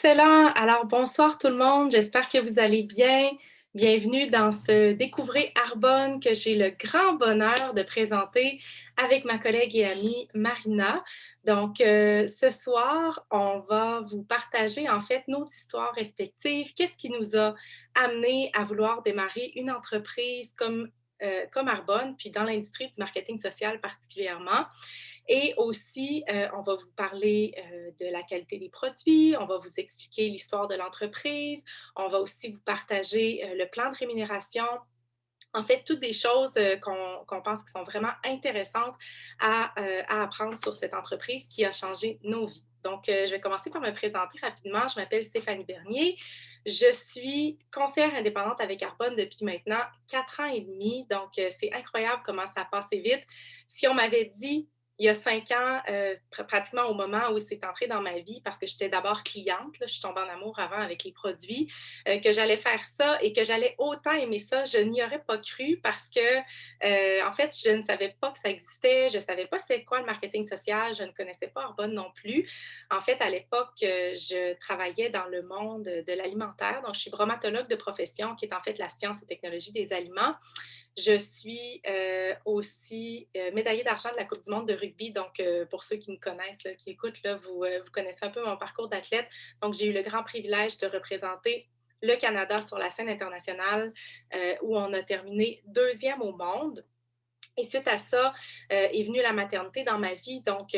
Excellent. Alors, bonsoir tout le monde. J'espère que vous allez bien. Bienvenue dans ce Découvrez Arbonne que j'ai le grand bonheur de présenter avec ma collègue et amie Marina. Donc, ce soir, on va vous partager en fait nos histoires respectives. Qu'est-ce qui nous a amené à vouloir démarrer une entreprise comme Arbonne, puis dans l'industrie du marketing social particulièrement. Et aussi, on va vous parler de la qualité des produits, on va vous expliquer l'histoire de l'entreprise, on va aussi vous partager le plan de rémunération. En fait, toutes des choses qu'on pense qui sont vraiment intéressantes à apprendre sur cette entreprise qui a changé nos vies. Donc, je vais commencer par me présenter rapidement. Je m'appelle Stéphanie Bernier. Je suis conseillère indépendante avec Arbonne depuis maintenant 4 ans et demi. Donc, c'est incroyable comment ça a passé vite. Si on m'avait dit il y a 5 ans, pratiquement au moment où c'est entré dans ma vie, parce que j'étais d'abord cliente, là, je suis tombée en amour avant avec les produits, que j'allais faire ça et que j'allais autant aimer ça, je n'y aurais pas cru parce que, en fait, je ne savais pas que ça existait, je ne savais pas c'était quoi le marketing social, je ne connaissais pas Arbonne non plus. En fait, à l'époque, je travaillais dans le monde de l'alimentaire, donc je suis bromatologue de profession, qui est en fait la science et technologie des aliments. Je suis aussi médaillée d'argent de la Coupe du monde de rugby. Donc, pour ceux qui me connaissent, là, qui écoutent, là, vous connaissez un peu mon parcours d'athlète. Donc, j'ai eu le grand privilège de représenter le Canada sur la scène internationale où on a terminé deuxième au monde. Et suite à ça, est venue la maternité dans ma vie. Donc,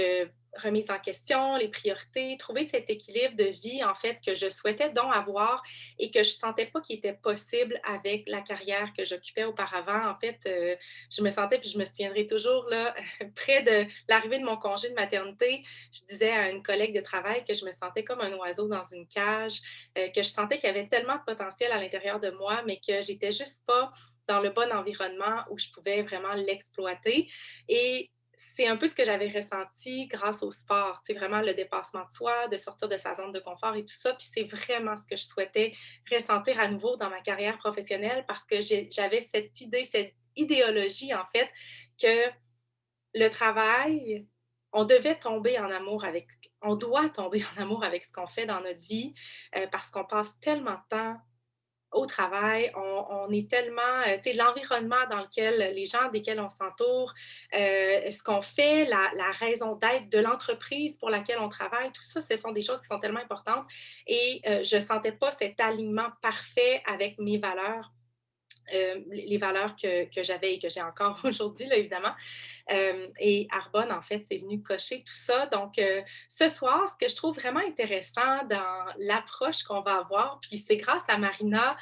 remise en question, les priorités, trouver cet équilibre de vie, en fait, que je souhaitais donc avoir et que je ne sentais pas qu'il était possible avec la carrière que j'occupais auparavant. En fait, je me sentais, puis je me souviendrai toujours, là, près de l'arrivée de mon congé de maternité, je disais à une collègue de travail que je me sentais comme un oiseau dans une cage, que je sentais qu'il y avait tellement de potentiel à l'intérieur de moi, mais que j'étais juste pas dans le bon environnement où je pouvais vraiment l'exploiter. Et c'est un peu ce que j'avais ressenti grâce au sport. C'est vraiment le dépassement de soi, de sortir de sa zone de confort et tout ça. Puis c'est vraiment ce que je souhaitais ressentir à nouveau dans ma carrière professionnelle parce que j'avais cette idée, cette idéologie, en fait, que le travail, on doit tomber en amour avec ce qu'on fait dans notre vie parce qu'on passe tellement de temps au travail, on est tellement, tu sais, l'environnement dans lequel les gens desquels on s'entoure, ce qu'on fait, la raison d'être de l'entreprise pour laquelle on travaille, tout ça, ce sont des choses qui sont tellement importantes et je ne sentais pas cet alignement parfait avec mes valeurs. Les valeurs que j'avais et que j'ai encore aujourd'hui, là, évidemment. Et Arbonne, en fait, c'est venu cocher tout ça. Donc, ce soir, ce que je trouve vraiment intéressant dans l'approche qu'on va avoir, puis c'est grâce à Marina,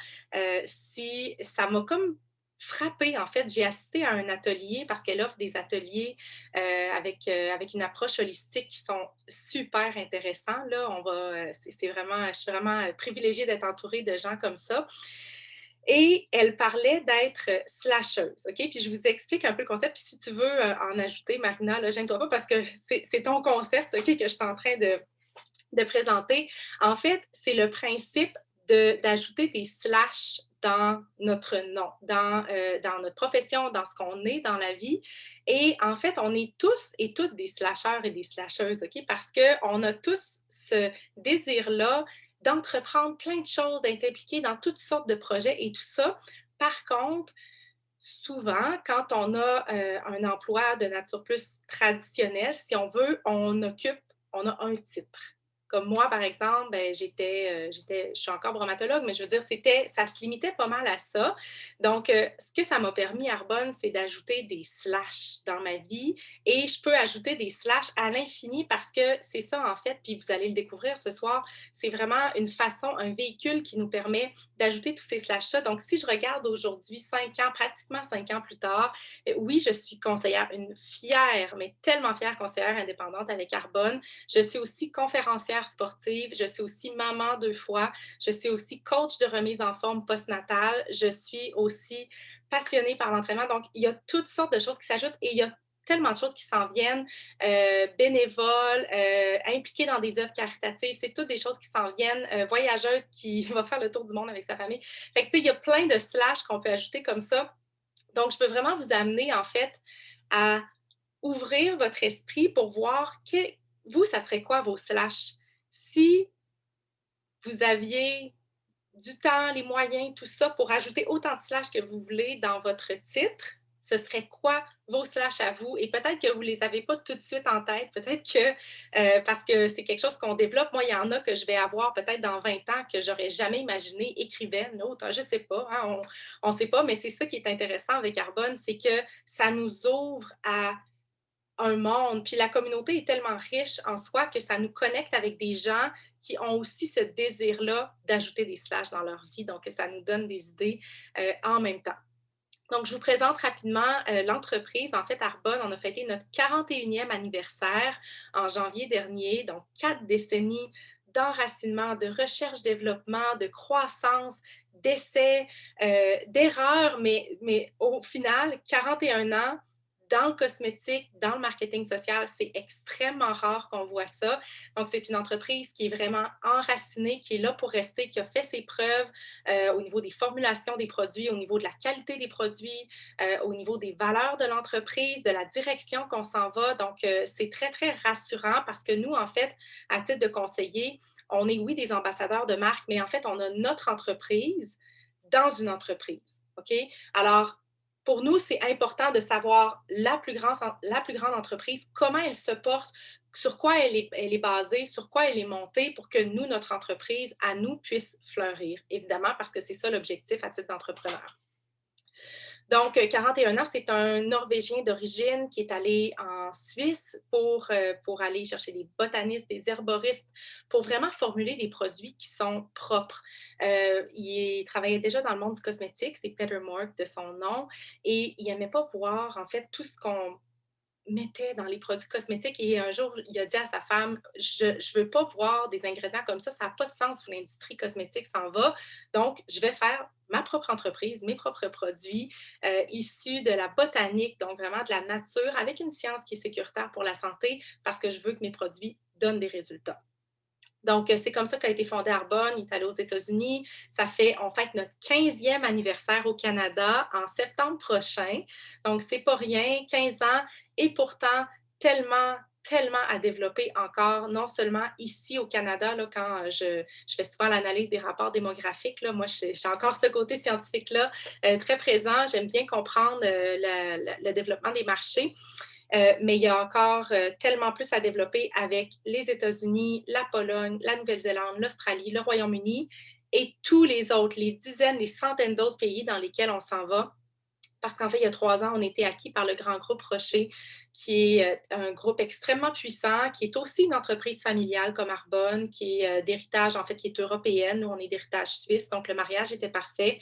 si ça m'a comme frappée, en fait. J'ai assisté à un atelier parce qu'elle offre des ateliers avec une approche holistique qui sont super intéressants. Là, c'est vraiment, je suis vraiment privilégiée d'être entourée de gens comme ça. Et elle parlait d'être slasheuse, OK? Puis je vous explique un peu le concept. Puis si tu veux en ajouter, Marina, là, gêne-toi pas parce que c'est ton concept, OK, que je suis en train de présenter. En fait, c'est le principe d'ajouter des slash dans notre nom, dans notre profession, dans ce qu'on est dans la vie. Et en fait, on est tous et toutes des slasheurs et des slasheuses, OK? Parce qu'on a tous ce désir-là d'entreprendre plein de choses, d'être impliqué dans toutes sortes de projets et tout ça. Par contre, souvent, quand on a un emploi de nature plus traditionnelle, si on veut, on a un titre. Comme moi, par exemple, ben, je suis encore bromatologue, mais je veux dire, ça se limitait pas mal à ça. Donc, ce que ça m'a permis, Arbonne, c'est d'ajouter des slash dans ma vie et je peux ajouter des slash à l'infini parce que c'est ça, en fait, puis vous allez le découvrir ce soir, c'est vraiment une façon, un véhicule qui nous permet d'ajouter tous ces slash-là. Donc, si je regarde aujourd'hui, 5 ans, pratiquement 5 ans plus tard, oui, je suis conseillère, une fière, mais tellement fière conseillère indépendante avec Arbonne. Je suis aussi conférencière sportive, je suis aussi maman 2 fois, je suis aussi coach de remise en forme postnatale, je suis aussi passionnée par l'entraînement. Donc, il y a toutes sortes de choses qui s'ajoutent et il y a tellement de choses qui s'en viennent, bénévoles, impliquées dans des œuvres caritatives. C'est toutes des choses qui s'en viennent. Voyageuse qui va faire le tour du monde avec sa famille. Fait que, tu sais, il y a plein de slash qu'on peut ajouter comme ça. Donc, je veux vraiment vous amener, en fait, à ouvrir votre esprit pour voir vous, ça serait quoi vos slash? Si vous aviez du temps, les moyens, tout ça pour ajouter autant de slash que vous voulez dans votre titre, ce serait quoi vos slash à vous? Et peut-être que vous ne les avez pas tout de suite en tête, peut-être que parce que c'est quelque chose qu'on développe. Moi, il y en a que je vais avoir peut-être dans 20 ans que j'aurais jamais imaginé écrivaine, autre, je ne sais pas, hein, on ne sait pas, mais c'est ça qui est intéressant avec Arbonne, c'est que ça nous ouvre à un monde. Puis la communauté est tellement riche en soi que ça nous connecte avec des gens qui ont aussi ce désir-là d'ajouter des slash dans leur vie. Donc, ça nous donne des idées en même temps. Donc, je vous présente rapidement l'entreprise. En fait, Arbonne, on a fêté notre 41e anniversaire en janvier dernier, donc 4 décennies d'enracinement, de recherche-développement, de croissance, d'essais, d'erreurs, mais au final, 41 ans dans le cosmétique, dans le marketing social, c'est extrêmement rare qu'on voit ça. Donc, c'est une entreprise qui est vraiment enracinée, qui est là pour rester, qui a fait ses preuves au niveau des formulations des produits, au niveau de la qualité des produits, au niveau des valeurs de l'entreprise, de la direction qu'on s'en va. Donc, c'est très, très rassurant parce que nous, en fait, à titre de conseiller, on est, oui, des ambassadeurs de marque, mais en fait, on a notre entreprise dans une entreprise. OK? Alors, pour nous, c'est important de savoir la plus grande entreprise, comment elle se porte, sur quoi elle est basée, sur quoi elle est montée pour que nous, notre entreprise, à nous, puisse fleurir, évidemment, parce que c'est ça l'objectif à titre d'entrepreneur. Donc, 41 ans, c'est un Norvégien d'origine qui est allé en Suisse pour aller chercher des botanistes, des herboristes, pour vraiment formuler des produits qui sont propres. Il travaillait déjà dans le monde du cosmétique, c'est Peter Mork de son nom, et il n'aimait pas voir, en fait, tout ce qu'on mettait dans les produits cosmétiques et un jour, il a dit à sa femme, je ne veux pas voir des ingrédients comme ça n'a pas de sens où l'industrie cosmétique s'en va. Donc, je vais faire ma propre entreprise, mes propres produits issus de la botanique, donc vraiment de la nature, avec une science qui est sécuritaire pour la santé parce que je veux que mes produits donnent des résultats. Donc, c'est comme ça qu'a été fondé Arbonne. Il est allé aux États-Unis. On fête notre 15e anniversaire au Canada en septembre prochain. Donc, c'est pas rien, 15 ans. Et pourtant, tellement, tellement à développer encore, non seulement ici au Canada, là, quand je fais souvent l'analyse des rapports démographiques, là, moi, j'ai encore ce côté scientifique-là très présent. J'aime bien comprendre le développement des marchés. Mais il y a encore tellement plus à développer avec les États-Unis, la Pologne, la Nouvelle-Zélande, l'Australie, le Royaume-Uni et tous les autres, les dizaines, les centaines d'autres pays dans lesquels on s'en va. Parce qu'en fait, il y a 3 ans, on a été acquis par le grand groupe Rocher, qui est un groupe extrêmement puissant, qui est aussi une entreprise familiale comme Arbonne, qui est d'héritage, en fait, qui est européenne. Nous, on est d'héritage suisse, donc le mariage était parfait.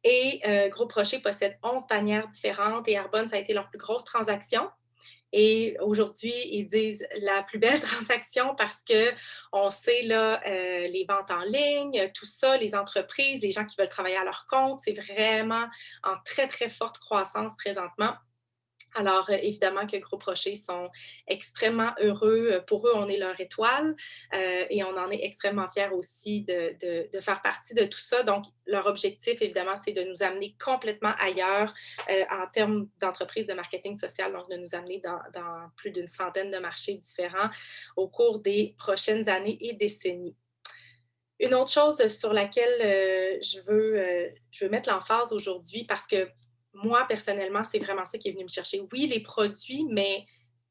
Et Groupe Rocher possède 11 bannières différentes et Arbonne, ça a été leur plus grosse transaction. Et aujourd'hui, ils disent la plus belle transaction parce qu'on sait là, les ventes en ligne, tout ça, les entreprises, les gens qui veulent travailler à leur compte, c'est vraiment en très, très forte croissance présentement. Alors, évidemment que Groupe Rocher sont extrêmement heureux. Pour eux, on est leur étoile et on en est extrêmement fiers aussi de faire partie de tout ça. Donc, leur objectif, évidemment, c'est de nous amener complètement ailleurs en termes d'entreprise de marketing social, donc de nous amener dans plus d'une centaine de marchés différents au cours des prochaines années et décennies. Une autre chose sur laquelle je veux mettre l'emphase aujourd'hui, parce que moi, personnellement, c'est vraiment ça qui est venu me chercher. Oui, les produits, mais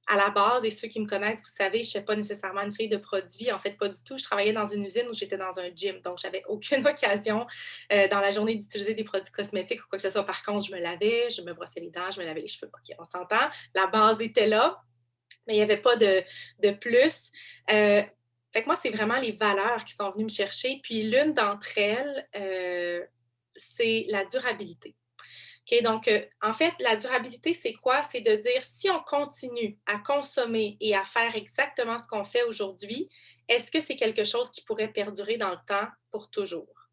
à la base, et ceux qui me connaissent, vous savez, je ne suis pas nécessairement une fille de produits. En fait, pas du tout. Je travaillais dans une usine où j'étais dans un gym. Donc, j'avais aucune occasion dans la journée d'utiliser des produits cosmétiques ou quoi que ce soit. Par contre, je me lavais, je me brossais les dents, je me lavais les cheveux. OK, on s'entend. La base était là, mais il n'y avait pas de plus. Fait que moi, c'est vraiment les valeurs qui sont venues me chercher. Puis l'une d'entre elles, c'est la durabilité. OK, donc, en fait, la durabilité, c'est quoi? C'est de dire si on continue à consommer et à faire exactement ce qu'on fait aujourd'hui, est-ce que c'est quelque chose qui pourrait perdurer dans le temps pour toujours?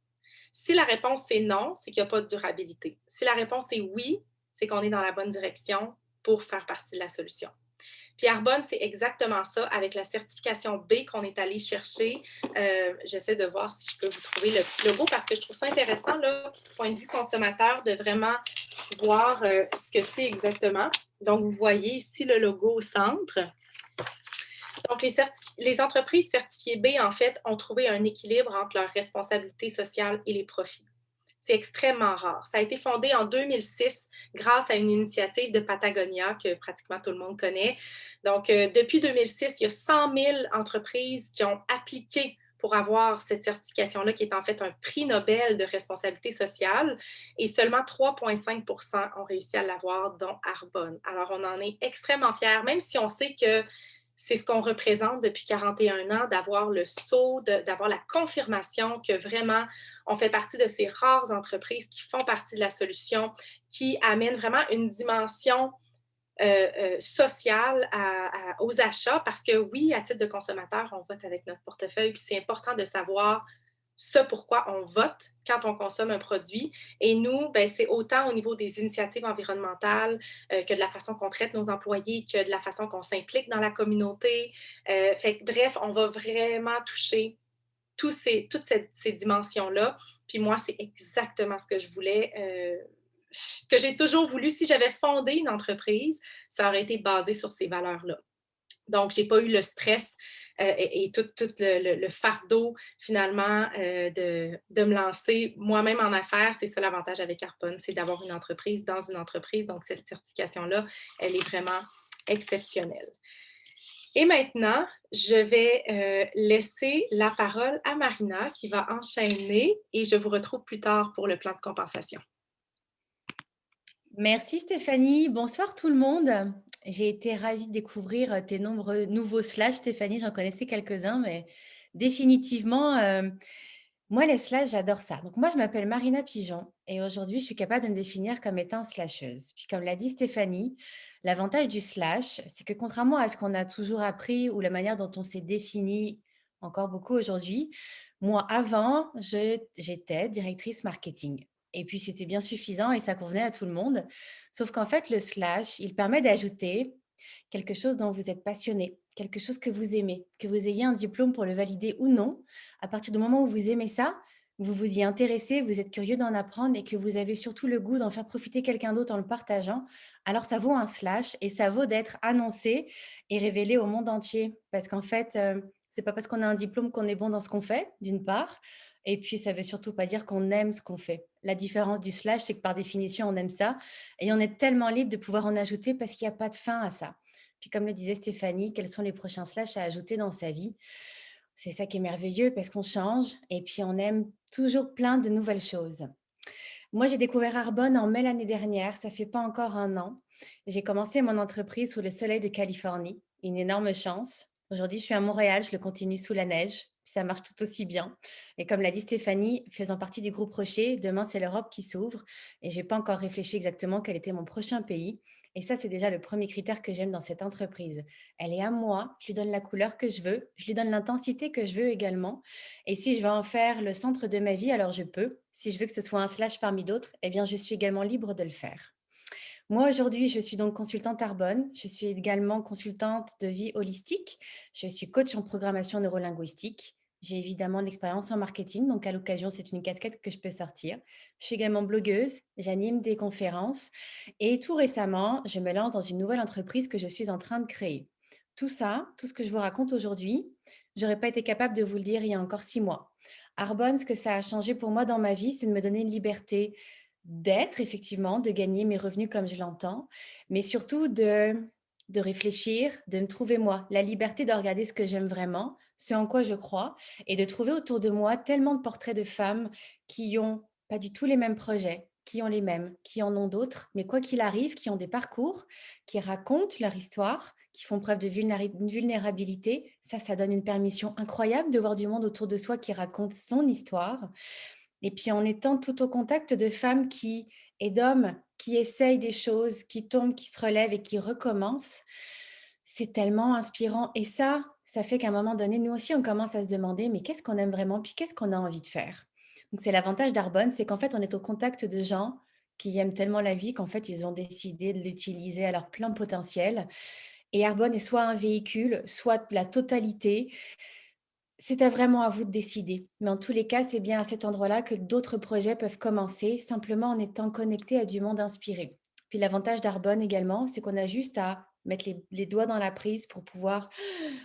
Si la réponse c'est non, c'est qu'il n'y a pas de durabilité. Si la réponse est oui, c'est qu'on est dans la bonne direction pour faire partie de la solution. Puis Arbonne, c'est exactement ça, avec la certification B qu'on est allé chercher. J'essaie de voir si je peux vous trouver le petit logo parce que je trouve ça intéressant, là, du point de vue consommateur, de vraiment voir ce que c'est exactement. Donc, vous voyez ici le logo au centre. Donc, les entreprises certifiées B, en fait, ont trouvé un équilibre entre leurs responsabilités sociales et les profits. C'est extrêmement rare. Ça a été fondé en 2006 grâce à une initiative de Patagonia que pratiquement tout le monde connaît. Donc, depuis 2006, il y a 100 000 entreprises qui ont appliqué pour avoir cette certification-là, qui est en fait un prix Nobel de responsabilité sociale, et seulement 3,5 ont réussi à l'avoir, dont Arbonne. Alors, on en est extrêmement fiers, même si on sait que c'est ce qu'on représente depuis 41 ans, d'avoir le saut, d'avoir la confirmation que vraiment on fait partie de ces rares entreprises qui font partie de la solution, qui amènent vraiment une dimension sociale aux achats, parce que oui, à titre de consommateur, on vote avec notre portefeuille, puis c'est important de savoir ce pourquoi on vote quand on consomme un produit. Et nous, ben, c'est autant au niveau des initiatives environnementales que de la façon qu'on traite nos employés, que de la façon qu'on s'implique dans la communauté. Bref, on va vraiment toucher toutes ces dimensions-là. Puis moi, c'est exactement ce que je voulais, que j'ai toujours voulu. Si j'avais fondé une entreprise, ça aurait été basé sur ces valeurs-là. Donc, je n'ai pas eu le stress et tout le fardeau, finalement, de me lancer moi-même en affaires. C'est ça l'avantage avec Harpon, c'est d'avoir une entreprise dans une entreprise. Donc, cette certification-là, elle est vraiment exceptionnelle. Et maintenant, je vais laisser la parole à Marina qui va enchaîner et je vous retrouve plus tard pour le plan de compensation. Merci Stéphanie. Bonsoir tout le monde. J'ai été ravie de découvrir tes nombreux nouveaux slash, Stéphanie. J'en connaissais quelques-uns, mais définitivement, moi, les slash, j'adore ça. Donc, moi, je m'appelle Marina Pigeon et aujourd'hui, je suis capable de me définir comme étant slasheuse. Puis, comme l'a dit Stéphanie, l'avantage du slash, c'est que contrairement à ce qu'on a toujours appris ou la manière dont on s'est défini encore beaucoup aujourd'hui, moi, avant, j'étais directrice marketing. Et puis, c'était bien suffisant et ça convenait à tout le monde. Sauf qu'en fait, le slash, il permet d'ajouter quelque chose dont vous êtes passionné, quelque chose que vous aimez, que vous ayez un diplôme pour le valider ou non. À partir du moment où vous aimez ça, vous vous y intéressez, vous êtes curieux d'en apprendre et que vous avez surtout le goût d'en faire profiter quelqu'un d'autre en le partageant, alors ça vaut un slash et ça vaut d'être annoncé et révélé au monde entier. Parce qu'en fait, c'est pas parce qu'on a un diplôme qu'on est bon dans ce qu'on fait, d'une part. Et puis, ça veut surtout pas dire qu'on aime ce qu'on fait. La différence du slash, c'est que par définition, on aime ça. Et on est tellement libre de pouvoir en ajouter parce qu'il n'y a pas de fin à ça. Puis comme le disait Stéphanie, quels sont les prochains slash à ajouter dans sa vie? C'est ça qui est merveilleux parce qu'on change et puis on aime toujours plein de nouvelles choses. Moi, j'ai découvert Arbonne en mai l'année dernière, ça fait pas encore un an. J'ai commencé mon entreprise sous le soleil de Californie, une énorme chance. Aujourd'hui, je suis à Montréal, je le continue sous la neige, puis ça marche tout aussi bien. Et comme l'a dit Stéphanie, faisant partie du groupe Rocher, demain c'est l'Europe qui s'ouvre et j'ai pas encore réfléchi exactement quel était mon prochain pays. Et ça, c'est déjà le premier critère que j'aime dans cette entreprise. Elle est à moi, je lui donne la couleur que je veux, je lui donne l'intensité que je veux également. Et si je veux en faire le centre de ma vie, alors je peux. Si je veux que ce soit un slash parmi d'autres, eh bien, je suis également libre de le faire. Moi, aujourd'hui, je suis donc consultante Arbonne. Je suis également consultante de vie holistique. Je suis coach en programmation neurolinguistique. J'ai évidemment de l'expérience en marketing, donc à l'occasion, c'est une casquette que je peux sortir. Je suis également blogueuse, j'anime des conférences et tout récemment, je me lance dans une nouvelle entreprise que je suis en train de créer. Tout ça, tout ce que je vous raconte aujourd'hui, j'aurais pas été capable de vous le dire il y a encore 6 mois. Arbonne, ce que ça a changé pour moi dans ma vie, c'est de me donner une liberté d'être effectivement, de gagner mes revenus comme je l'entends, mais surtout de réfléchir, de me trouver moi, la liberté de regarder ce que j'aime vraiment, ce en quoi je crois, et de trouver autour de moi tellement de portraits de femmes qui ont pas du tout les mêmes projets, qui ont les mêmes, qui en ont d'autres, mais quoi qu'il arrive, qui ont des parcours, qui racontent leur histoire, qui font preuve de vulnérabilité. Ça donne une permission incroyable de voir du monde autour de soi qui raconte son histoire. Et puis en étant tout au contact de femmes et d'hommes qui essayent des choses, qui tombent, qui se relèvent et qui recommencent, c'est tellement inspirant. Et ça fait qu'à un moment donné, nous aussi, on commence à se demander, mais qu'est-ce qu'on aime vraiment, puis qu'est-ce qu'on a envie de faire? Donc c'est l'avantage d'Arbonne, c'est qu'en fait, on est au contact de gens qui aiment tellement la vie qu'en fait, ils ont décidé de l'utiliser à leur plein potentiel. Et Arbonne est soit un véhicule, soit la totalité. Vraiment à vous de décider. Mais en tous les cas, c'est bien à cet endroit-là que d'autres projets peuvent commencer, simplement en étant connectés à du monde inspiré. Puis l'avantage d'Arbonne également, c'est qu'on a juste à mettre les doigts dans la prise pour pouvoir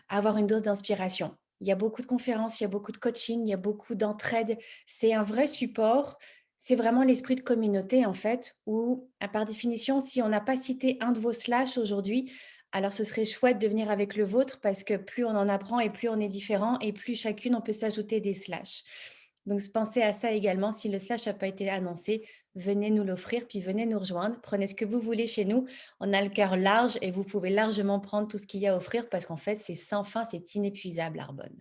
avoir une dose d'inspiration. Il y a beaucoup de conférences, il y a beaucoup de coaching, il y a beaucoup d'entraide. C'est un vrai support. C'est vraiment l'esprit de communauté, en fait, où, par définition, si on n'a pas cité un de vos slash aujourd'hui, alors ce serait chouette de venir avec le vôtre parce que plus on en apprend et plus on est différent et plus chacune, on peut s'ajouter des slash. Donc, pensez à ça également. Si le slash n'a pas été annoncé, venez nous l'offrir, puis venez nous rejoindre. Prenez ce que vous voulez chez nous. On a le cœur large et vous pouvez largement prendre tout ce qu'il y a à offrir parce qu'en fait, c'est sans fin, c'est inépuisable, Arbonne.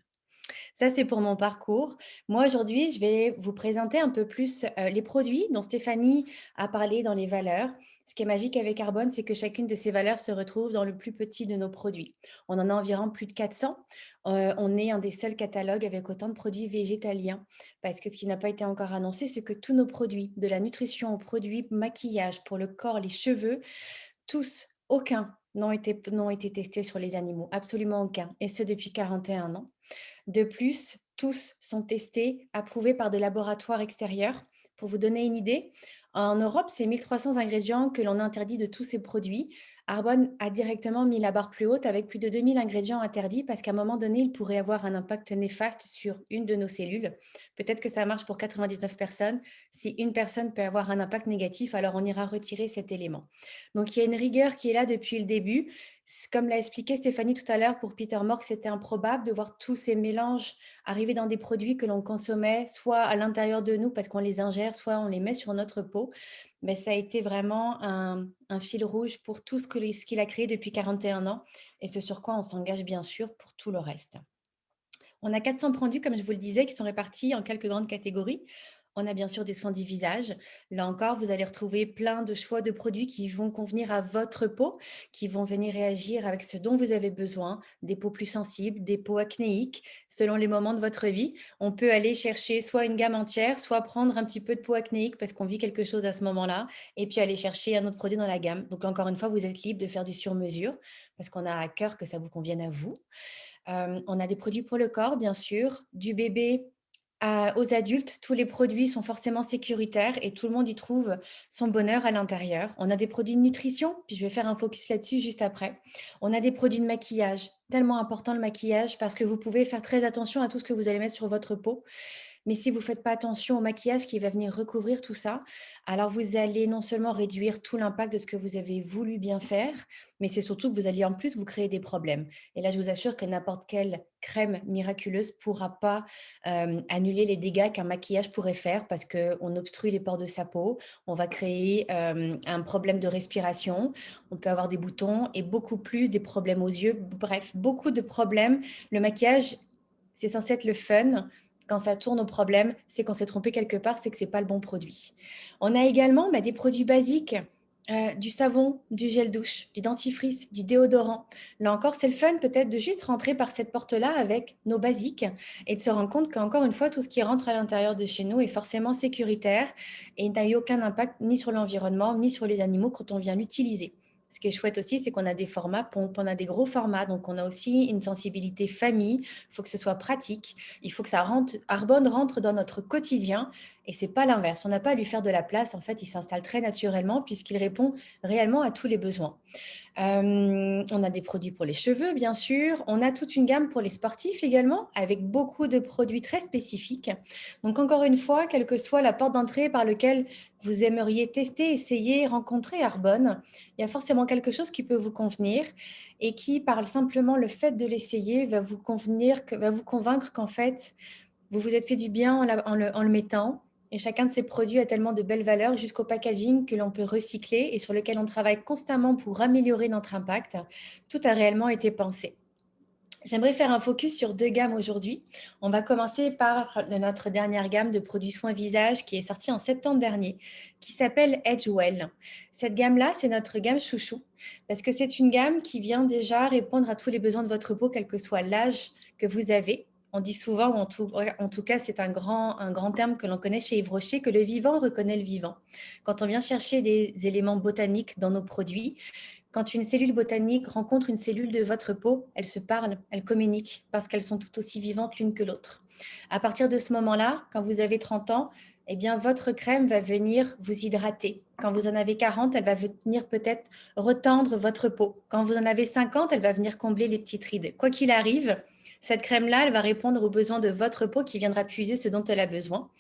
Ça, c'est pour mon parcours. Moi, aujourd'hui, je vais vous présenter un peu plus les produits dont Stéphanie a parlé dans les valeurs. Ce qui est magique avec Arbonne, c'est que chacune de ces valeurs se retrouve dans le plus petit de nos produits. On en a environ plus de 400. On est un des seuls catalogues avec autant de produits végétaliens. Parce que ce qui n'a pas été encore annoncé, c'est que tous nos produits, de la nutrition aux produits maquillage pour le corps, les cheveux, tous, aucun n'ont été testés sur les animaux. Absolument aucun. Et ce, depuis 41 ans. De plus, tous sont testés, approuvés par des laboratoires extérieurs. Pour vous donner une idée, en Europe, c'est 1300 ingrédients que l'on interdit de tous ces produits. Arbonne a directement mis la barre plus haute avec plus de 2000 ingrédients interdits parce qu'à un moment donné, il pourrait avoir un impact néfaste sur une de nos cellules. Peut-être que ça marche pour 99 personnes. Si une personne peut avoir un impact négatif, alors on ira retirer cet élément. Donc, il y a une rigueur qui est là depuis le début. Comme l'a expliqué Stéphanie tout à l'heure, pour Peter Mork, c'était improbable de voir tous ces mélanges arriver dans des produits que l'on consommait, soit à l'intérieur de nous parce qu'on les ingère, soit on les met sur notre peau. Mais ça a été vraiment un fil rouge pour tout ce qu'il a créé depuis 41 ans et ce sur quoi on s'engage bien sûr pour tout le reste. On a 400 produits, comme je vous le disais, qui sont répartis en quelques grandes catégories. On a bien sûr des soins du visage. Là encore, vous allez retrouver plein de choix de produits qui vont convenir à votre peau, qui vont venir réagir avec ce dont vous avez besoin, des peaux plus sensibles, des peaux acnéiques, selon les moments de votre vie. On peut aller chercher soit une gamme entière, soit prendre un petit peu de peau acnéique parce qu'on vit quelque chose à ce moment-là, et puis aller chercher un autre produit dans la gamme. Donc encore une fois, vous êtes libre de faire du sur-mesure parce qu'on a à cœur que ça vous convienne à vous. On a des produits pour le corps, bien sûr, du bébé aux adultes. Tous les produits sont forcément sécuritaires et tout le monde y trouve son bonheur à l'intérieur. On a des produits de nutrition, puis je vais faire un focus là-dessus juste après. On a des produits de maquillage, tellement important le maquillage parce que vous pouvez faire très attention à tout ce que vous allez mettre sur votre peau. Mais si vous ne faites pas attention au maquillage qui va venir recouvrir tout ça, alors vous allez non seulement réduire tout l'impact de ce que vous avez voulu bien faire, mais c'est surtout que vous allez en plus vous créer des problèmes. Et là, je vous assure que n'importe quelle crème miraculeuse ne pourra pas annuler les dégâts qu'un maquillage pourrait faire parce qu'on obstrue les pores de sa peau, on va créer un problème de respiration, on peut avoir des boutons et beaucoup plus des problèmes aux yeux. Bref, beaucoup de problèmes. Le maquillage, c'est censé être le fun. Quand ça tourne au problème, c'est qu'on s'est trompé quelque part, c'est que ce n'est pas le bon produit. On a également des produits basiques, du savon, du gel douche, du dentifrice, du déodorant. Là encore, c'est le fun peut-être de juste rentrer par cette porte-là avec nos basiques et de se rendre compte qu'encore une fois, tout ce qui rentre à l'intérieur de chez nous est forcément sécuritaire et n'a eu aucun impact ni sur l'environnement, ni sur les animaux quand on vient l'utiliser. Ce qui est chouette aussi, c'est qu'on a des formats pompes, on a des gros formats, donc on a aussi une sensibilité famille. Il faut que ce soit pratique, il faut que Arbonne rentre dans notre quotidien et c'est pas l'inverse. On n'a pas à lui faire de la place, en fait, il s'installe très naturellement puisqu'il répond réellement à tous les besoins. On a des produits pour les cheveux, bien sûr. On a toute une gamme pour les sportifs également, avec beaucoup de produits très spécifiques. Donc, encore une fois, quelle que soit la porte d'entrée par laquelle vous aimeriez tester, essayer, rencontrer Arbonne, il y a forcément quelque chose qui peut vous convenir et qui, par simplement le fait de l'essayer, va vous convaincre qu'en fait, vous vous êtes fait du bien en le mettant. Et chacun de ces produits a tellement de belles valeurs jusqu'au packaging que l'on peut recycler et sur lequel on travaille constamment pour améliorer notre impact. Tout a réellement été pensé. J'aimerais faire un focus sur deux gammes aujourd'hui. On va commencer par notre dernière gamme de produits soins visage qui est sortie en septembre dernier, qui s'appelle Edgewell. Cette gamme-là, c'est notre gamme chouchou, parce que c'est une gamme qui vient déjà répondre à tous les besoins de votre peau, quel que soit l'âge que vous avez. On dit souvent, ou en tout cas, c'est un grand terme que l'on connaît chez Yves Rocher, que le vivant reconnaît le vivant. Quand on vient chercher des éléments botaniques dans nos produits, quand une cellule botanique rencontre une cellule de votre peau, elles se parlent, elles communiquent parce qu'elles sont tout aussi vivantes l'une que l'autre. À partir de ce moment-là, quand vous avez 30 ans, eh bien, votre crème va venir vous hydrater. Quand vous en avez 40, elle va venir peut-être retendre votre peau. Quand vous en avez 50, elle va venir combler les petites rides. Quoi qu'il arrive, cette crème-là, elle va répondre aux besoins de votre peau qui viendra puiser ce dont elle a besoin.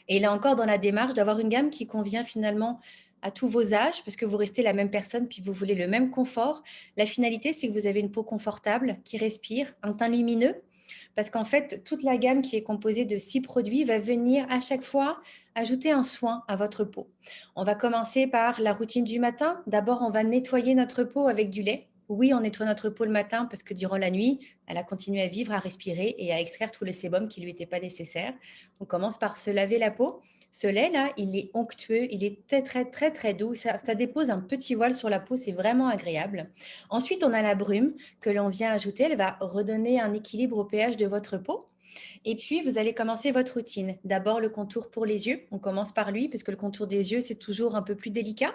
Et là encore, dans la démarche d'avoir une gamme qui convient finalement à tous vos âges, parce que vous restez la même personne, puis vous voulez le même confort. La finalité, c'est que vous avez une peau confortable, qui respire, un teint lumineux, parce qu'en fait, toute la gamme qui est composée de 6 produits va venir à chaque fois ajouter un soin à votre peau. On va commencer par la routine du matin. D'abord, on va nettoyer notre peau avec du lait. Oui, on nettoie notre peau le matin parce que durant la nuit, elle a continué à vivre, à respirer et à extraire tous les sébums qui lui étaient pas nécessaires. On commence par se laver la peau. Ce lait-là, il est onctueux, il est très, très, très, très doux. Ça dépose un petit voile sur la peau, c'est vraiment agréable. Ensuite, on a la brume que l'on vient ajouter. Elle va redonner un équilibre au pH de votre peau. Et puis, vous allez commencer votre routine. D'abord, le contour pour les yeux. On commence par lui, parce que le contour des yeux, c'est toujours un peu plus délicat.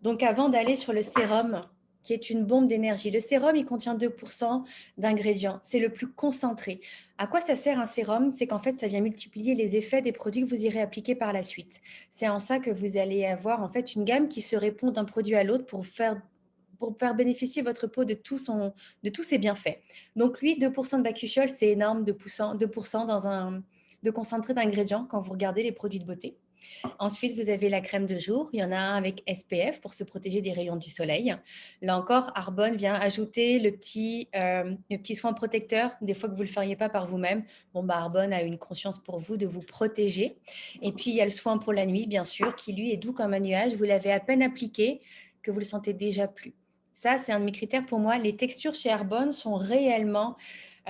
Donc, avant d'aller sur le sérum, qui est une bombe d'énergie. Le sérum, il contient 2% d'ingrédients. C'est le plus concentré. À quoi ça sert un sérum? C'est qu'en fait, ça vient multiplier les effets des produits que vous irez appliquer par la suite. C'est en ça que vous allez avoir en fait une gamme qui se répond d'un produit à l'autre pour faire bénéficier votre peau de tous ses bienfaits. Donc lui, 2% de bacuchiol, c'est énorme, 2% de concentré d'ingrédients quand vous regardez les produits de beauté. Ensuite, vous avez la crème de jour. Il y en a un avec SPF pour se protéger des rayons du soleil. Là encore, Arbonne vient ajouter le petit soin protecteur. Des fois que vous ne le feriez pas par vous-même, bon, bah, Arbonne a une conscience pour vous de vous protéger. Et puis, il y a le soin pour la nuit, bien sûr, qui lui est doux comme un nuage. Vous l'avez à peine appliqué que vous le sentez déjà plus. Ça, c'est un de mes critères pour moi. Les textures chez Arbonne sont réellement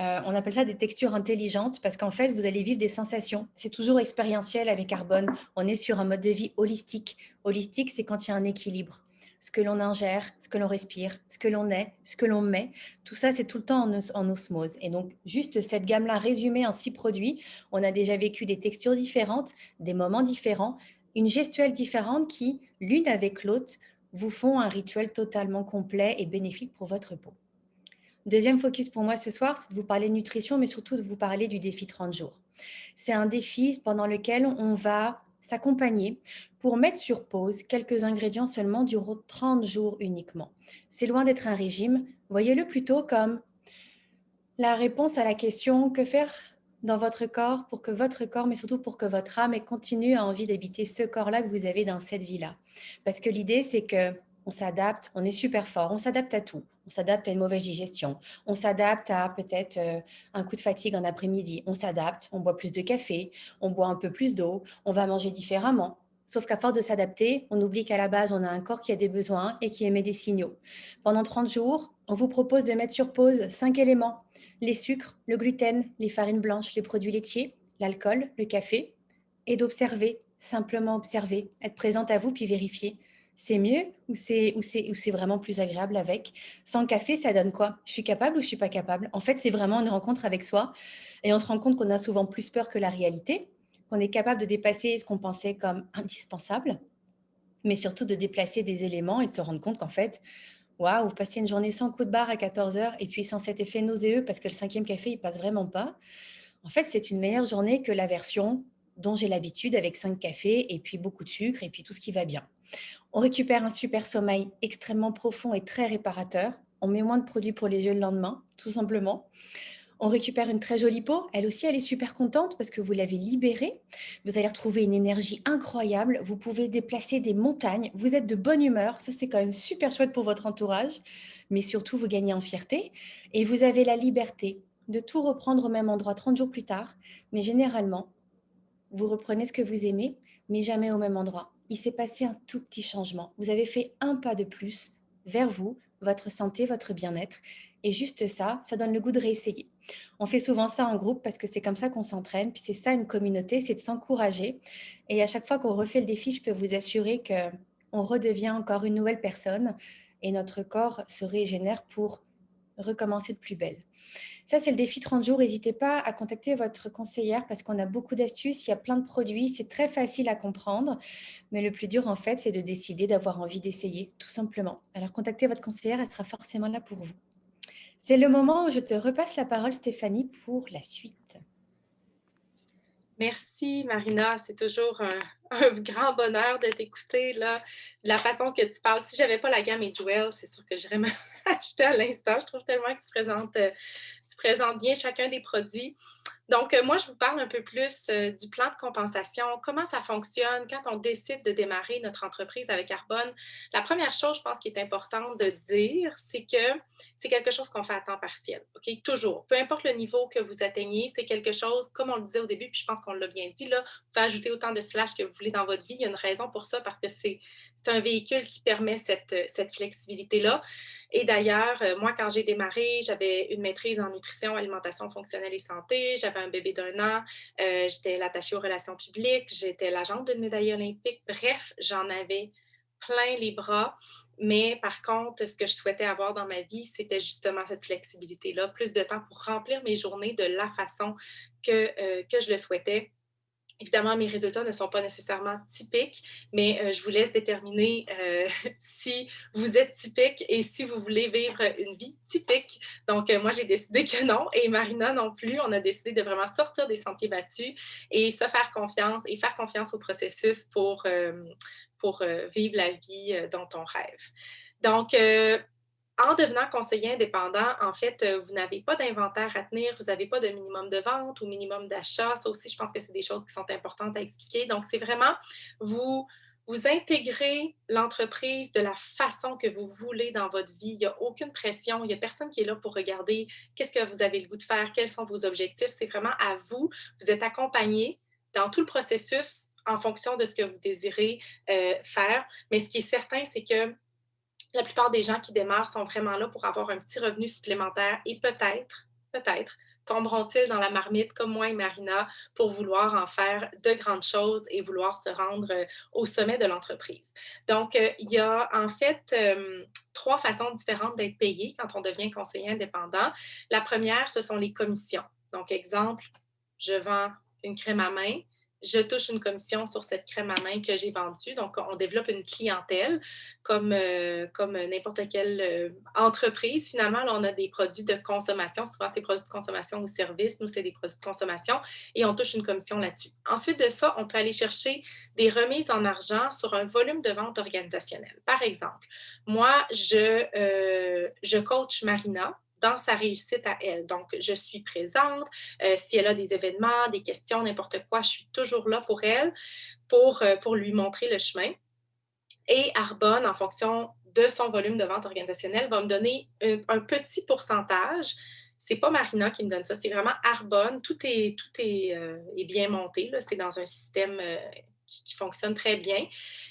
on appelle ça des textures intelligentes parce qu'en fait, vous allez vivre des sensations. C'est toujours expérientiel avec Arbonne. On est sur un mode de vie holistique. Holistique, c'est quand il y a un équilibre. Ce que l'on ingère, ce que l'on respire, ce que l'on est, ce que l'on met, tout ça, c'est tout le temps en osmose. Et donc, juste cette gamme-là résumée en 6 produits, on a déjà vécu des textures différentes, des moments différents, une gestuelle différente qui, l'une avec l'autre, vous font un rituel totalement complet et bénéfique pour votre peau. Deuxième focus pour moi ce soir, c'est de vous parler de nutrition, mais surtout de vous parler du défi 30 jours. C'est un défi pendant lequel on va s'accompagner pour mettre sur pause quelques ingrédients seulement durant 30 jours uniquement. C'est loin d'être un régime. Voyez-le plutôt comme la réponse à la question que faire dans votre corps pour que votre corps, mais surtout pour que votre âme continue à envie d'habiter ce corps-là que vous avez dans cette vie-là. Parce que l'idée, c'est que on s'adapte, on est super fort, on s'adapte à tout. On s'adapte à une mauvaise digestion, on s'adapte à peut-être un coup de fatigue en après-midi, on s'adapte, on boit plus de café, on boit un peu plus d'eau, on va manger différemment. Sauf qu'à force de s'adapter, on oublie qu'à la base, on a un corps qui a des besoins et qui émet des signaux. Pendant 30 jours, on vous propose de mettre sur pause 5 éléments: les sucres, le gluten, les farines blanches, les produits laitiers, l'alcool, le café, et d'observer, simplement observer, être présente à vous puis vérifier. C'est mieux ou c'est vraiment plus agréable avec? Sans café, ça donne quoi? Je suis capable ou je suis pas capable? En fait, c'est vraiment une rencontre avec soi et on se rend compte qu'on a souvent plus peur que la réalité, qu'on est capable de dépasser ce qu'on pensait comme indispensable, mais surtout de déplacer des éléments et de se rendre compte qu'en fait, waouh, vous passez une journée sans coup de barre à 14 heures et puis sans cet effet nauséeux parce que le cinquième café, il passe vraiment pas. En fait, c'est une meilleure journée que la version dont j'ai l'habitude avec 5 cafés et puis beaucoup de sucre et puis tout ce qui va bien. On récupère un super sommeil extrêmement profond et très réparateur. On met moins de produits pour les yeux le lendemain, tout simplement. On récupère une très jolie peau. Elle aussi, elle est super contente parce que vous l'avez libérée. Vous allez retrouver une énergie incroyable. Vous pouvez déplacer des montagnes. Vous êtes de bonne humeur. Ça, c'est quand même super chouette pour votre entourage. Mais surtout, vous gagnez en fierté. Et vous avez la liberté de tout reprendre au même endroit 30 jours plus tard. Mais généralement, vous reprenez ce que vous aimez, mais jamais au même endroit. Il s'est passé un tout petit changement. Vous avez fait un pas de plus vers vous, votre santé, votre bien-être. Et juste ça, ça donne le goût de réessayer. On fait souvent ça en groupe parce que c'est comme ça qu'on s'entraîne. Puis c'est ça une communauté, c'est de s'encourager. Et à chaque fois qu'on refait le défi, je peux vous assurer que on redevient encore une nouvelle personne et notre corps se régénère pour recommencer de plus belle. Ça, c'est le défi 30 jours. N'hésitez pas à contacter votre conseillère parce qu'on a beaucoup d'astuces, il y a plein de produits, c'est très facile à comprendre. Mais le plus dur, en fait, c'est de décider d'avoir envie d'essayer, tout simplement. Alors, contactez votre conseillère, elle sera forcément là pour vous. C'est le moment où je te repasse la parole, Stéphanie, pour la suite. Merci Marina, c'est toujours un grand bonheur de t'écouter, là, de la façon que tu parles. Si j'avais pas la gamme Edgewell, c'est sûr que j'irais même acheter à l'instant. Je trouve tellement que tu présentes bien chacun des produits. Donc, moi, je vous parle un peu plus du plan de compensation, comment ça fonctionne quand on décide de démarrer notre entreprise avec Arbonne. La première chose, je pense, qui est importante de dire, c'est que c'est quelque chose qu'on fait à temps partiel, OK? Toujours. Peu importe le niveau que vous atteignez, c'est quelque chose, comme on le disait au début, puis je pense qu'on l'a bien dit, là, vous pouvez ajouter autant de slash que vous voulez dans votre vie. Il y a une raison pour ça, parce que c'est un véhicule qui permet cette flexibilité-là. Et d'ailleurs, moi, quand j'ai démarré, j'avais une maîtrise en nutrition, alimentation fonctionnelle et santé. J'avais un bébé d'1 an. J'étais l'attachée aux relations publiques. J'étais l'agente d'une médaille olympique. Bref, j'en avais plein les bras. Mais par contre, ce que je souhaitais avoir dans ma vie, c'était justement cette flexibilité-là, plus de temps pour remplir mes journées de la façon que je le souhaitais. Évidemment, mes résultats ne sont pas nécessairement typiques, mais je vous laisse déterminer si vous êtes typique et si vous voulez vivre une vie typique. Donc, moi, j'ai décidé que non, et Marina non plus. On a décidé de vraiment sortir des sentiers battus et se faire confiance et faire confiance au processus pour vivre la vie dont on rêve. Donc, en devenant conseiller indépendant, en fait, vous n'avez pas d'inventaire à tenir, vous n'avez pas de minimum de vente ou minimum d'achat. Ça aussi, je pense que c'est des choses qui sont importantes à expliquer. Donc, c'est vraiment vous, vous intégrez l'entreprise de la façon que vous voulez dans votre vie. Il n'y a aucune pression. Il n'y a personne qui est là pour regarder qu'est-ce que vous avez le goût de faire, quels sont vos objectifs. C'est vraiment à vous. Vous êtes accompagné dans tout le processus en fonction de ce que vous désirez faire. Mais ce qui est certain, c'est que la plupart des gens qui démarrent sont vraiment là pour avoir un petit revenu supplémentaire et peut-être, tomberont-ils dans la marmite comme moi et Marina pour vouloir en faire de grandes choses et vouloir se rendre au sommet de l'entreprise. Donc, il y a en fait trois façons différentes d'être payé quand on devient conseiller indépendant. La première, ce sont les commissions. Donc, exemple, je vends une crème à main, je touche une commission sur cette crème à main que j'ai vendue. Donc, on développe une clientèle comme n'importe quelle entreprise. Finalement, là, on a des produits de consommation. Souvent, c'est produits de consommation ou services. Nous, c'est des produits de consommation et on touche une commission là-dessus. Ensuite de ça, on peut aller chercher des remises en argent sur un volume de vente organisationnel. Par exemple, moi, je coach Marina dans sa réussite à elle. Donc, je suis présente. Si elle a des événements, des questions, n'importe quoi, je suis toujours là pour elle, pour lui montrer le chemin. Et Arbonne, en fonction de son volume de vente organisationnelle, va me donner un petit pourcentage. C'est pas Marina qui me donne ça, c'est vraiment Arbonne. Tout est bien monté. Là. C'est dans un système qui fonctionne très bien.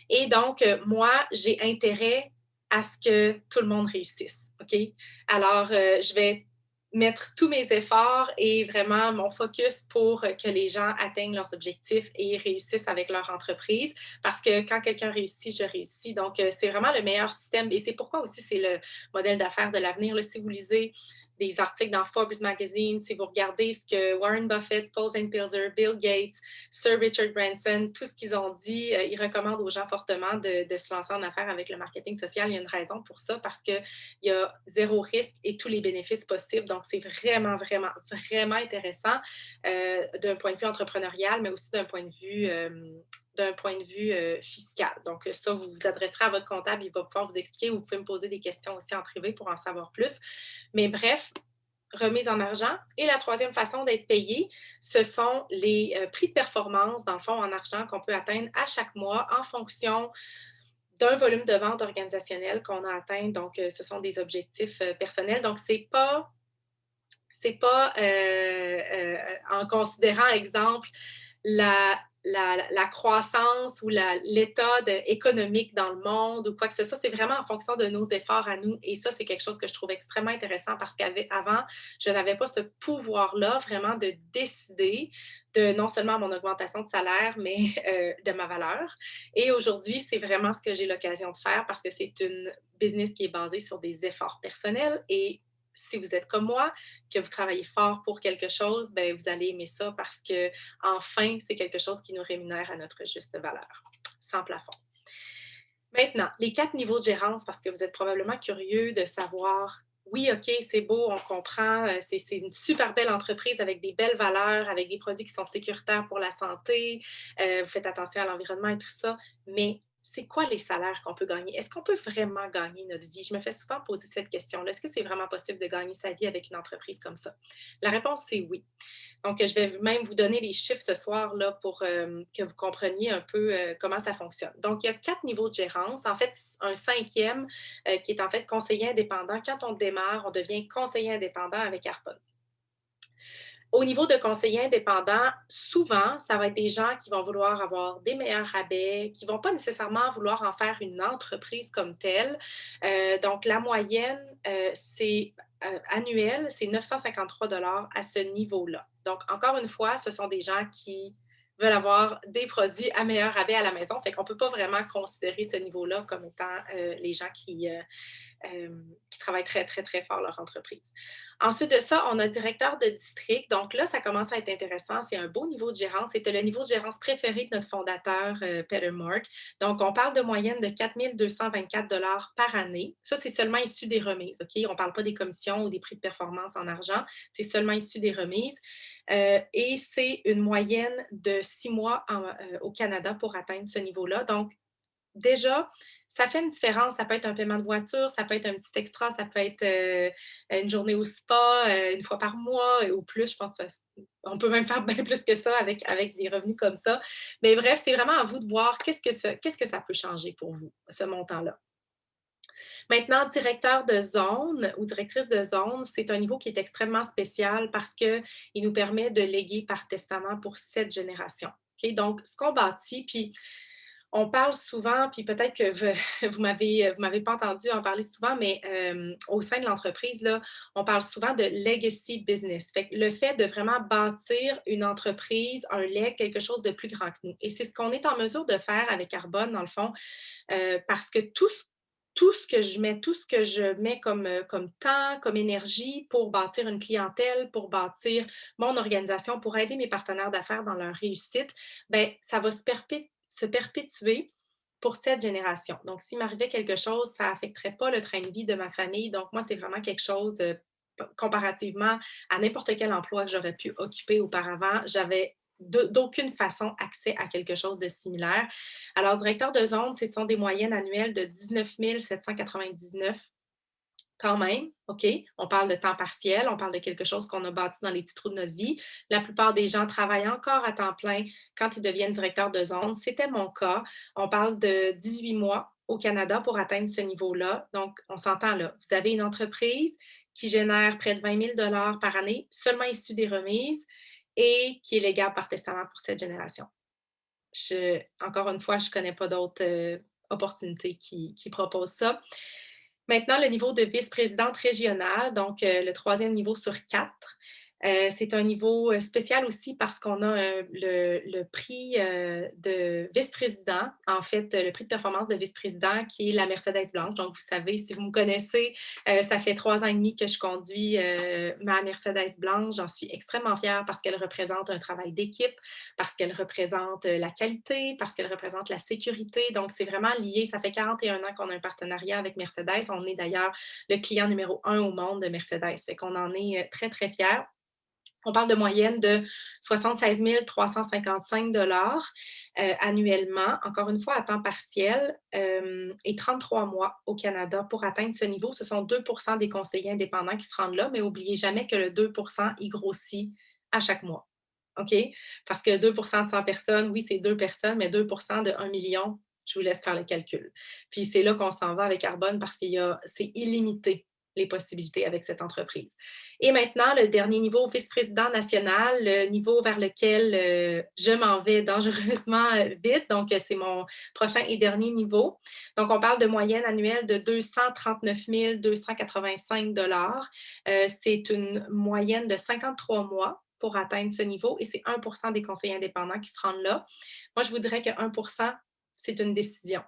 Et donc, moi, j'ai intérêt à ce que tout le monde réussisse. OK? Alors, je vais mettre tous mes efforts et vraiment mon focus pour que les gens atteignent leurs objectifs et réussissent avec leur entreprise. Parce que quand quelqu'un réussit, je réussis. Donc, c'est vraiment le meilleur système. Et c'est pourquoi aussi c'est le modèle d'affaires de l'avenir. Là, si vous lisez des articles dans Forbes Magazine, si vous regardez ce que Warren Buffett, Paul Pilzer, Bill Gates, Sir Richard Branson, tout ce qu'ils ont dit, ils recommandent aux gens fortement de se lancer en affaires avec le marketing social. Il y a une raison pour ça, parce qu'il y a zéro risque et tous les bénéfices possibles. Donc, c'est vraiment, vraiment, vraiment intéressant d'un point de vue entrepreneurial, mais aussi d'un point de vue fiscal. Donc, ça, vous vous adresserez à votre comptable, il va pouvoir vous expliquer. Vous pouvez me poser des questions aussi en privé pour en savoir plus. Mais bref, remise en argent. Et la troisième façon d'être payé, ce sont les prix de performance, dans le fond, en argent qu'on peut atteindre à chaque mois en fonction d'un volume de vente organisationnel qu'on a atteint. Donc, ce sont des objectifs personnels. Donc, c'est pas en considérant, exemple, la croissance ou l'état économique dans le monde ou quoi que ce soit. C'est vraiment en fonction de nos efforts à nous. Et ça, c'est quelque chose que je trouve extrêmement intéressant parce qu'avant, je n'avais pas ce pouvoir-là vraiment de décider de non seulement mon augmentation de salaire, mais de ma valeur. Et aujourd'hui, c'est vraiment ce que j'ai l'occasion de faire parce que c'est une business qui est basée sur des efforts personnels. Et si vous êtes comme moi, que vous travaillez fort pour quelque chose, ben vous allez aimer ça parce que enfin, c'est quelque chose qui nous rémunère à notre juste valeur, sans plafond. Maintenant, les 4 niveaux de gérance, parce que vous êtes probablement curieux de savoir oui, OK, c'est beau, on comprend, c'est une super belle entreprise avec des belles valeurs, avec des produits qui sont sécuritaires pour la santé, vous faites attention à l'environnement et tout ça, mais c'est quoi les salaires qu'on peut gagner? Est-ce qu'on peut vraiment gagner notre vie? Je me fais souvent poser cette question-là. Est-ce que c'est vraiment possible de gagner sa vie avec une entreprise comme ça? La réponse, c'est oui. Donc, je vais même vous donner les chiffres ce soir là, pour que vous compreniez un peu comment ça fonctionne. Donc, il y a 4 niveaux de gérance. En fait, un cinquième qui est en fait conseiller indépendant. Quand on démarre, on devient conseiller indépendant avec Arbonne. Au niveau de conseiller indépendant, souvent, ça va être des gens qui vont vouloir avoir des meilleurs rabais, qui ne vont pas nécessairement vouloir en faire une entreprise comme telle. Donc, la moyenne, c'est annuel, c'est 953 à ce niveau-là. Donc, encore une fois, ce sont des gens qui veulent avoir des produits à meilleur rabais à la maison. Fait qu'on ne peut pas vraiment considérer ce niveau-là comme étant les gens qui travaillent très, très, très fort leur entreprise. Ensuite de ça, on a directeur de district. Donc là, ça commence à être intéressant. C'est un beau niveau de gérance. C'était le niveau de gérance préféré de notre fondateur, Peter Mark. Donc, on parle de moyenne de 4 224 par année. Ça, c'est seulement issu des remises. OK? On ne parle pas des commissions ou des prix de performance en argent. C'est seulement issu des remises. Et c'est une moyenne de 6 mois au Canada pour atteindre ce niveau-là. Donc, déjà, ça fait une différence. Ça peut être un paiement de voiture, ça peut être un petit extra, ça peut être une journée au spa une fois par mois ou plus. Je pense qu'on peut même faire bien plus que ça avec des revenus comme ça. Mais bref, c'est vraiment à vous de voir qu'est-ce que ça peut changer pour vous, ce montant-là. Maintenant, directeur de zone ou directrice de zone, c'est un niveau qui est extrêmement spécial parce qu'il nous permet de léguer par testament pour 7 générations. OK? Donc, ce qu'on bâtit, puis on parle souvent, puis peut-être que vous m'avez pas entendu en parler souvent, mais au sein de l'entreprise, là, on parle souvent de legacy business. Fait que le fait de vraiment bâtir une entreprise, un leg, quelque chose de plus grand que nous. Et c'est ce qu'on est en mesure de faire avec Carbone, dans le fond, parce que tout ce que je mets, tout ce que je mets comme temps, comme énergie pour bâtir une clientèle, pour bâtir mon organisation, pour aider mes partenaires d'affaires dans leur réussite, ben ça va se perpétuer pour cette génération. Donc, s'il m'arrivait quelque chose, ça n'affecterait pas le train de vie de ma famille. Donc, moi, c'est vraiment quelque chose, comparativement à n'importe quel emploi que j'aurais pu occuper auparavant, j'avais d'aucune façon accès à quelque chose de similaire. Alors, directeur de zone, ce sont des moyennes annuelles de 19 799 quand même, OK? On parle de temps partiel, on parle de quelque chose qu'on a bâti dans les petits trous de notre vie. La plupart des gens travaillent encore à temps plein quand ils deviennent directeurs de zone. C'était mon cas. On parle de 18 mois au Canada pour atteindre ce niveau-là. Donc, on s'entend là. Vous avez une entreprise qui génère près de 20 000 par année, seulement issue des remises, et qui est légale par testament pour cette génération. Encore une fois, je ne connais pas d'autres opportunités qui proposent ça. Maintenant, le niveau de vice-présidente régionale, donc le troisième niveau sur 4. C'est un niveau spécial aussi parce qu'on a le prix de vice-président, en fait, le prix de performance de vice-président qui est la Mercedes Blanche. Donc, vous savez, si vous me connaissez, ça fait 3 ans et demi que je conduis ma Mercedes Blanche. J'en suis extrêmement fière parce qu'elle représente un travail d'équipe, parce qu'elle représente la qualité, parce qu'elle représente la sécurité. Donc, c'est vraiment lié. Ça fait 41 ans qu'on a un partenariat avec Mercedes. On est d'ailleurs le client numéro 1 au monde de Mercedes. Fait qu'on en est très, très fiers. On parle de moyenne de 76 355 annuellement, encore une fois à temps partiel, et 33 mois au Canada pour atteindre ce niveau. Ce sont 2 des conseillers indépendants qui se rendent là, mais n'oubliez jamais que le 2 il grossit à chaque mois. OK? Parce que 2 de 100 personnes, oui, c'est 2 personnes, mais 2 de 1 million, je vous laisse faire le calcul. Puis c'est là qu'on s'en va avec Carbone parce c'est illimité les possibilités avec cette entreprise. Et maintenant, le dernier niveau, vice-président national, le niveau vers lequel je m'en vais dangereusement vite. Donc, c'est mon prochain et dernier niveau. Donc, on parle de moyenne annuelle de 239 285 C'est une moyenne de 53 mois pour atteindre ce niveau et c'est 1 des conseillers indépendants qui se rendent là. Moi, je vous dirais que 1 c'est une décision.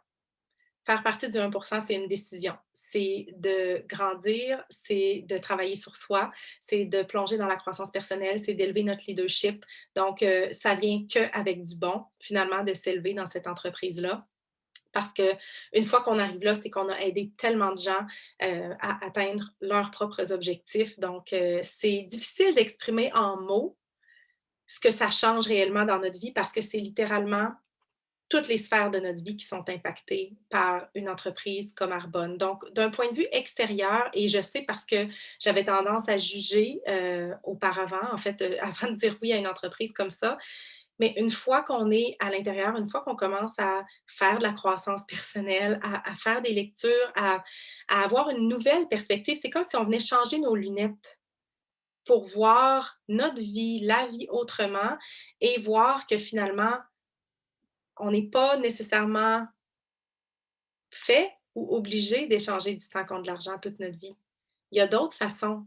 Faire partie du 1 c'est une décision. C'est de grandir, c'est de travailler sur soi, c'est de plonger dans la croissance personnelle, c'est d'élever notre leadership. Donc, ça vient qu'avec du bon, finalement, de s'élever dans cette entreprise-là. Parce qu'une fois qu'on arrive là, c'est qu'on a aidé tellement de gens, à atteindre leurs propres objectifs. Donc, c'est difficile d'exprimer en mots ce que ça change réellement dans notre vie parce que c'est littéralement toutes les sphères de notre vie qui sont impactées par une entreprise comme Arbonne. Donc, d'un point de vue extérieur, et je sais parce que j'avais tendance à juger auparavant, en fait, avant de dire oui à une entreprise comme ça, mais une fois qu'on est à l'intérieur, une fois qu'on commence à faire de la croissance personnelle, à faire des lectures, à avoir une nouvelle perspective, c'est comme si on venait changer nos lunettes pour voir notre vie, la vie autrement et voir que finalement, on n'est pas nécessairement fait ou obligé d'échanger du temps contre de l'argent toute notre vie. Il y a d'autres façons.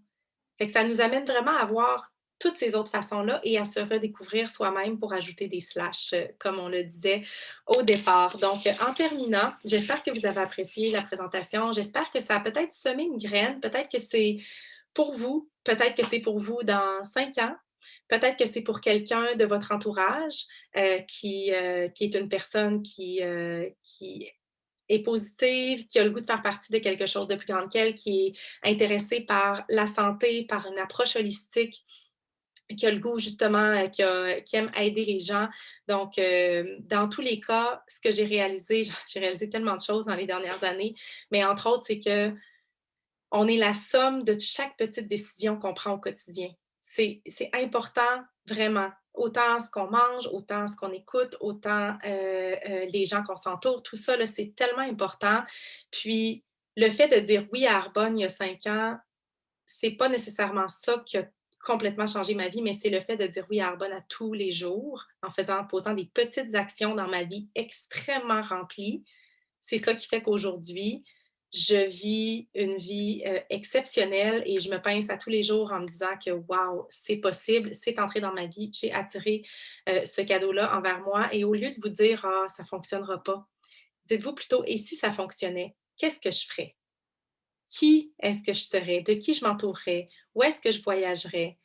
Fait que ça nous amène vraiment à voir toutes ces autres façons-là et à se redécouvrir soi-même pour ajouter des slashs, comme on le disait au départ. Donc, en terminant, j'espère que vous avez apprécié la présentation. J'espère que ça a peut-être semé une graine. Peut-être que c'est pour vous. Peut-être que c'est pour vous dans 5 ans. Peut-être que c'est pour quelqu'un de votre entourage qui est une personne qui est positive, qui a le goût de faire partie de quelque chose de plus grand qu'elle, qui est intéressée par la santé, par une approche holistique, qui a le goût justement, qui aime aider les gens. Donc, dans tous les cas, ce que j'ai réalisé, j'ai réalisé tellement de choses dans les dernières années, mais entre autres, c'est que on est la somme de chaque petite décision qu'on prend au quotidien. C'est important, vraiment. Autant ce qu'on mange, autant ce qu'on écoute, autant les gens qu'on s'entoure, tout ça, là, c'est tellement important. Puis, le fait de dire oui à Arbonne il y a 5 ans, c'est pas nécessairement ça qui a complètement changé ma vie, mais c'est le fait de dire oui à Arbonne à tous les jours, en posant des petites actions dans ma vie extrêmement remplies. C'est ça qui fait qu'aujourd'hui, je vis une vie exceptionnelle et je me pince à tous les jours en me disant que waouh, c'est possible, c'est entré dans ma vie, j'ai attiré ce cadeau-là envers moi. Et au lieu de vous dire ah, ça ne fonctionnera pas, dites-vous plutôt et si ça fonctionnait, qu'est-ce que je ferais? Qui est-ce que je serais? De qui je m'entourerais? Où est-ce que je voyagerais?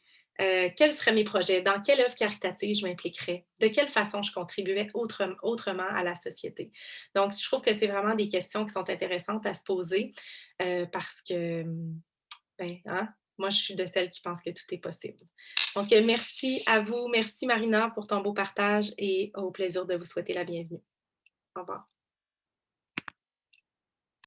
Quels seraient mes projets? Dans quelle œuvre caritative je m'impliquerais? De quelle façon je contribuerais autrement à la société? Donc, je trouve que c'est vraiment des questions qui sont intéressantes à se poser parce que, ben, hein, moi, je suis de celles qui pensent que tout est possible. Donc, merci à vous. Merci, Marina, pour ton beau partage et au plaisir de vous souhaiter la bienvenue. Au revoir.